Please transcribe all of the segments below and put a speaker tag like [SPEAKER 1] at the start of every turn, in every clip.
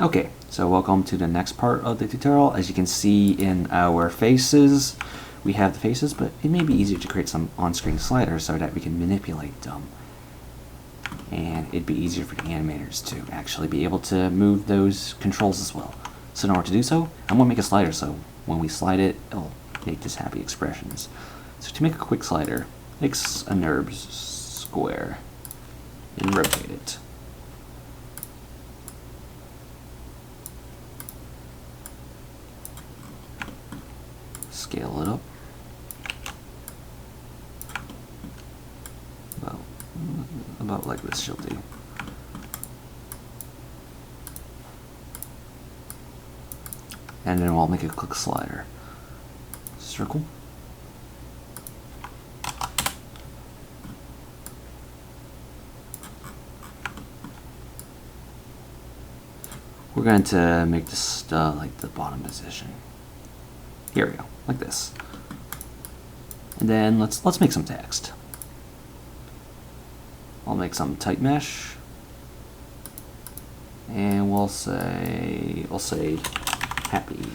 [SPEAKER 1] Okay, so welcome to the next part of the tutorial. As you can see in our faces, we have the faces, but it may be easier to create some on-screen sliders so that we can manipulate them. And it'd be easier for the animators to actually be able to move those controls as well. So in order to do so, I'm going to make a slider so when we slide it, it'll make this happy expressions. So to make a quick slider, make a NURBS square and rotate it. Scale it up. About like this she'll do. And then we'll make a quick slider. Circle. We're going to make this like the bottom position. Here we go, like this. And then let's make some text. I'll make some type mesh, and we'll say happy.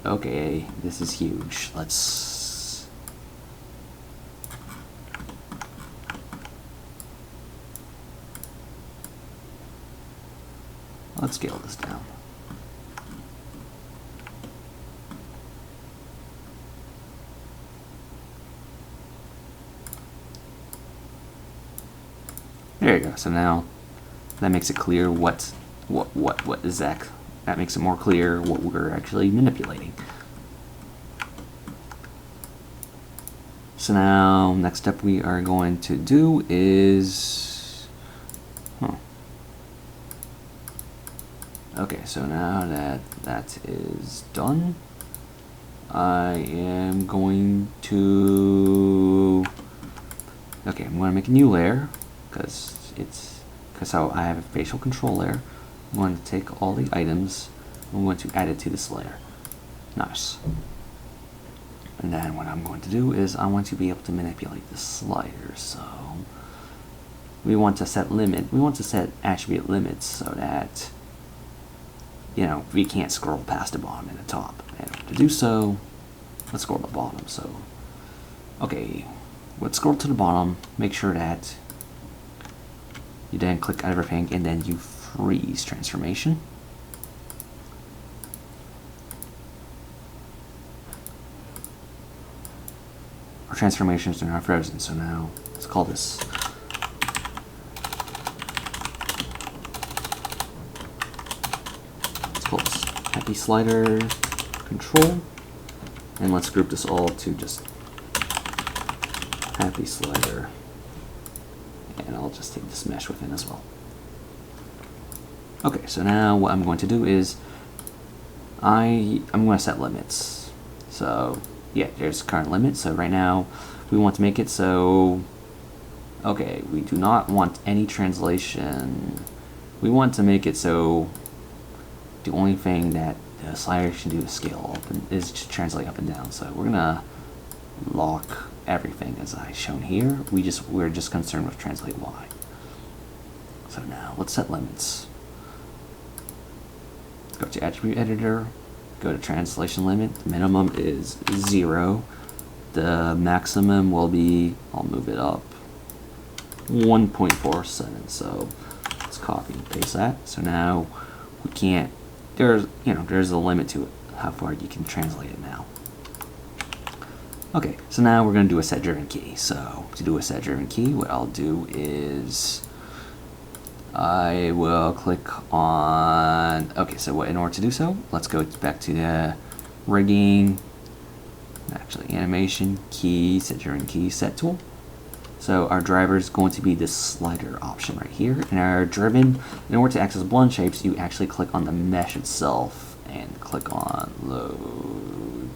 [SPEAKER 1] Okay, this is huge. Let's scale this down. There you go. So now that makes it clear what is that. That makes it more clear what we're actually manipulating. So now next step we are going to do is okay, so now that that is done, I am going to I'm going to make a new layer because how I have a facial control layer. I'm going to take all the items, I'm going to add it to this layer. Nice. And then what I'm going to do is I want to be able to manipulate the slider. So we want to set attribute limits so that we can't scroll past the bottom and the top. And to do so, let's scroll to the bottom. So okay, let's scroll to the bottom, make sure that you then click everything and then you freeze transformation. Our transformations are now frozen, so now let's call this happy slider control, and let's group this all to just happy slider. And I'll just take this mesh within as well. Okay, so now what I'm going to do is I'm going to set limits. So yeah, there's current limit. So right now we want to make it so, okay, we do not want any translation. We want to make it so the only thing that the slider can do is scale up and is to translate up and down. So we're gonna lock everything as I shown here. We're just concerned with translate Y. So now let's set limits. Go to attribute editor, go to translation limit. The minimum is 0. The maximum will be, I'll move it up, 1.47. So let's copy and paste that. So now we can't, there's a limit to it, how far you can translate it now. Okay, so now we're going to do a set driven key. So to do a set driven key, what I'll do is I will click on, okay, so in order to do so, let's go back to the rigging, actually animation, key, set driven key, set tool. So our driver is going to be this slider option right here. And our driven, in order to access blend shapes, you actually click on the mesh itself and click on load.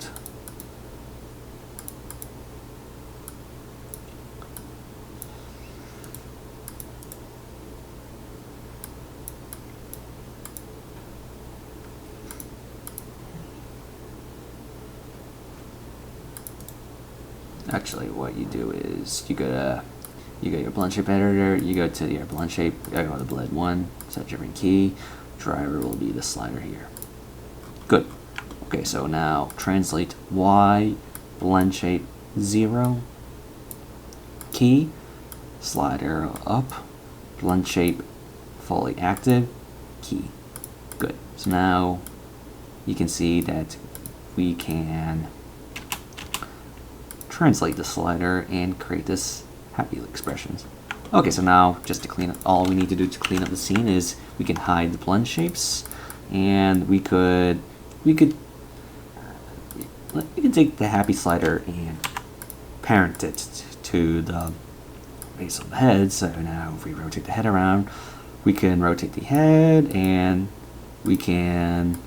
[SPEAKER 1] Actually, what you do is you go to You go to your blend shape editor, you go to your blend shape, I go to blend 1, set different key, driver will be the slider here. Good. Okay, so now translate Y, blend shape 0, key, slider up, blend shape fully active, key. Good. So now you can see that we can translate the slider and create this happy expressions. Okay, so now just to clean up, all we need to do to clean up the scene is we can hide the blend shapes, and we could take the happy slider and parent it to the base of the head. So now if we rotate the head around, we can rotate the head, and we can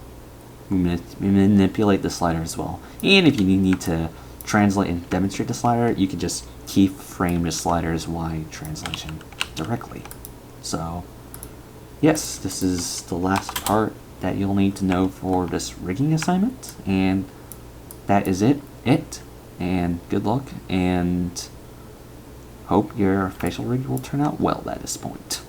[SPEAKER 1] manipulate the slider as well. And if you need to translate and demonstrate the slider, you can just keyframe the slider's Y translation directly. So yes, this is the last part that you'll need to know for this rigging assignment, and that is it. And good luck, and hope your facial rig will turn out well at this point.